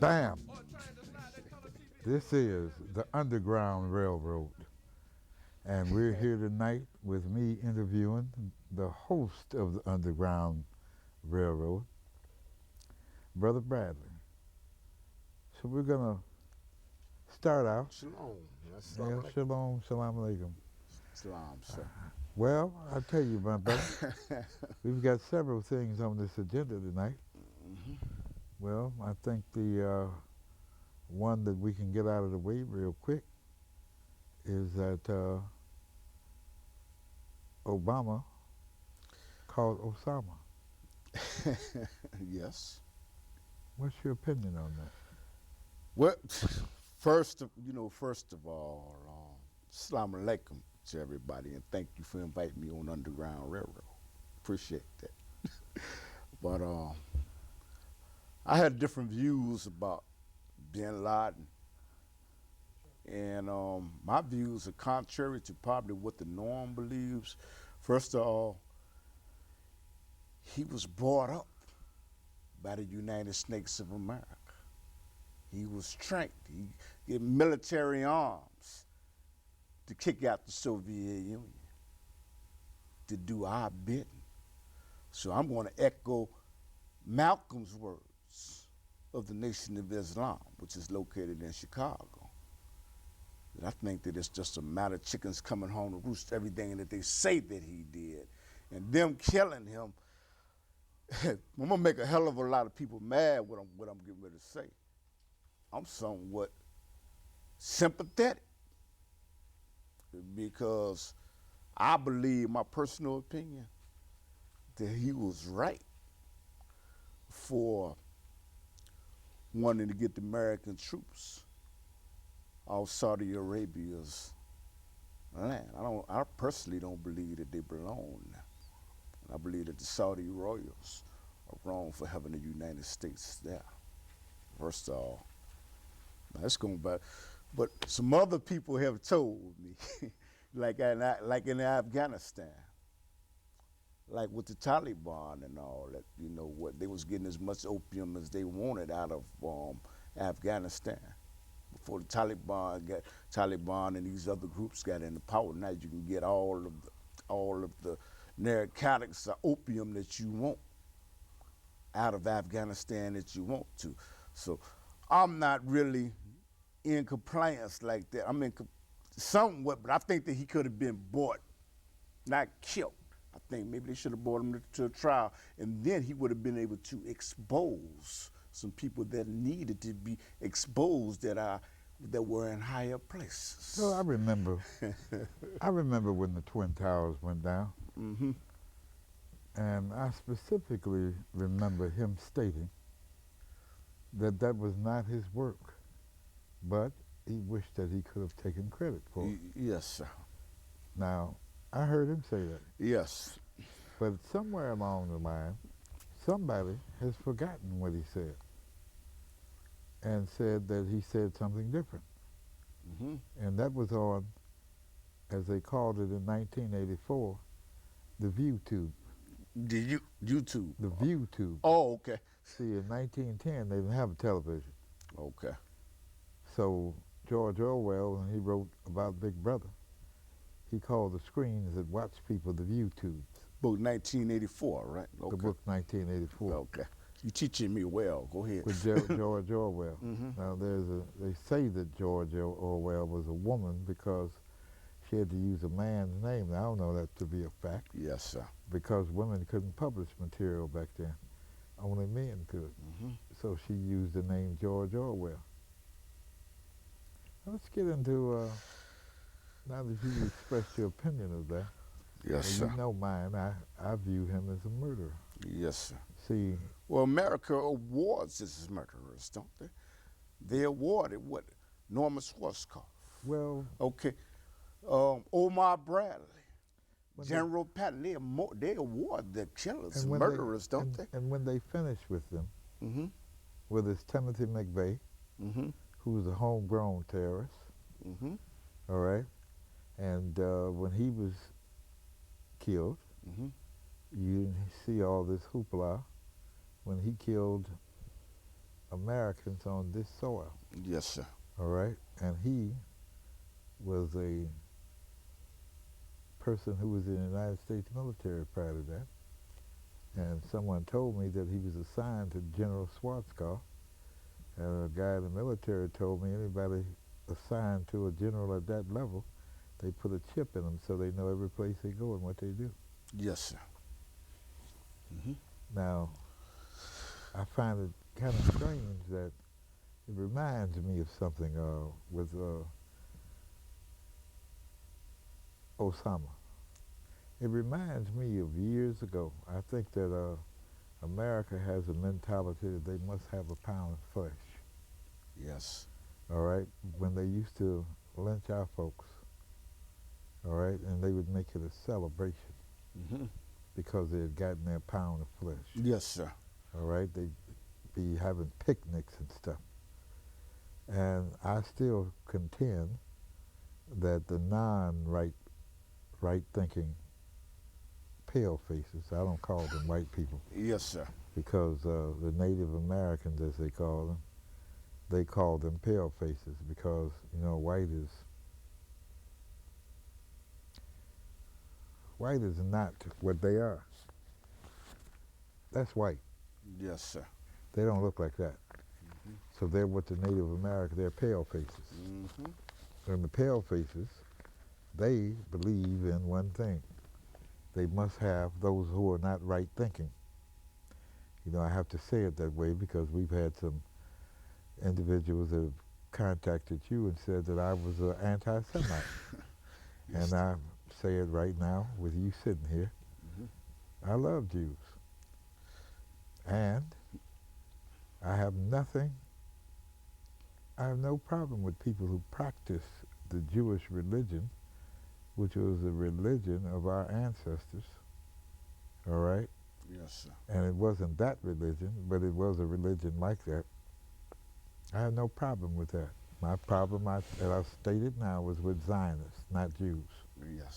Bam! This is the Underground Railroad. And we're here tonight with me interviewing the host of the Underground Railroad, Brother Bradley. So we're going to start out. Shalom. Yeah, shalom, salam alaikum. Salam, sir. Well, I tell you, my brother, we've got several things on this agenda tonight. Well, I think the one that we can get out of the way real quick is that Obama called Osama. Yes. What's your opinion on that? Well, first of all, salam alaikum to everybody, and thank you for inviting me on Underground Railroad. Appreciate that. But I had different views about bin Laden, and my views are contrary to probably what the norm believes. First of all, he was brought up by the United States of America. He was trained. He get military arms to kick out the Soviet Union, to do our bidding. So I'm going to echo Malcolm's words of the Nation of Islam, which is located in Chicago. And I think that it's just a matter of chickens coming home to roost, everything that they say that he did, and them killing him. I'm gonna make a hell of a lot of people mad what I'm getting ready to say. I'm somewhat sympathetic because I believe, my personal opinion, that he was right for wanting to get the American troops off Saudi Arabia's land. I personally don't believe that they belong there. I believe that the Saudi royals are wrong for having the United States there. First of all, now it's going back, but some other people have told me, like in Afghanistan, like with the Taliban and all that, what they was getting as much opium as they wanted out of Afghanistan. Before the Taliban and these other groups got into power, now you can get all of the narcotics or opium that you want out of Afghanistan that you want to. So I'm not really in compliance like that. I'm in somewhat, but I think that he could have been bought, not killed. I think maybe they should have brought him to a trial, and then he would have been able to expose some people that needed to be exposed that were in higher places. So I remember when the Twin Towers went down. Mm-hmm. And I specifically remember him stating that that was not his work, but he wished that he could have taken credit for it. Yes, sir. Now, I heard him say that. Yes. But somewhere along the line, somebody has forgotten what he said and said that he said something different. Mm-hmm. And that was on, as they called it in 1984, the ViewTube. The YouTube? The ViewTube. Oh, okay. See, in 1910, they didn't have a television. Okay. So George Orwell, when he wrote about Big Brother, he called the screens that watch people the ViewTubes. Book 1984, right? Okay. The book 1984. Okay. You're teaching me well. Go ahead. With George Orwell. Mm-hmm. Now, they say that George Orwell was a woman because she had to use a man's name. Now, I don't know that to be a fact. Yes, sir. Because women couldn't publish material back then. Only men could. Mm-hmm. So she used the name George Orwell. Now let's get into, now that you expressed your opinion of that. Yes, sir. You know mine. I view him as a murderer. Yes, sir. See. Well, America awards his murderers, don't they? They awarded what? Norman Schwarzkopf. Well. Okay. Omar Bradley. General Patton, they award the killers, murderers, don't they? And when they finish with them, mm-hmm. whether it's Timothy McVeigh, mm-hmm. who's a homegrown terrorist, mm-hmm. all right, and when he was killed, you see all this hoopla when he killed Americans on this soil, Yes, sir. all right? And he was a person who was in the United States military prior to that. And someone told me that he was assigned to General Schwarzkopf. And a guy in the military told me anybody assigned to a general at that level, they put a chip in them so they know every place they go and what they do. Yes, sir. Hmm. Now, I find it kind of strange that it reminds me of something with Osama. It reminds me of years ago. I think that America has a mentality that they must have a pound of flesh. Yes. All right, when they used to lynch our folks, all right, and they would make it a celebration Hmm. because they had gotten their pound of flesh. Yes, sir. All right, they'd be having picnics and stuff. And I still contend that the right thinking pale faces, I don't call them white people, Yes, sir. because the Native Americans, as they call them pale faces because, you know, white is not what they are. That's white. Yes, sir. They don't look like that. Hmm. So they're what the Native American, they're pale faces. Hmm. And the pale faces, they believe in one thing. They must have those who are not right thinking. You know, I have to say it that way because we've had some individuals that have contacted you and said that I was an anti-Semite. Yes. And I say it right now with you sitting here. Hmm. I love Jews. And I have no problem with people who practice the Jewish religion, which was the religion of our ancestors, all right? Yes, sir. And it wasn't that religion, but it was a religion like that. I have no problem with that. My problem, that I've stated now, was with Zionists, not Jews. Yes.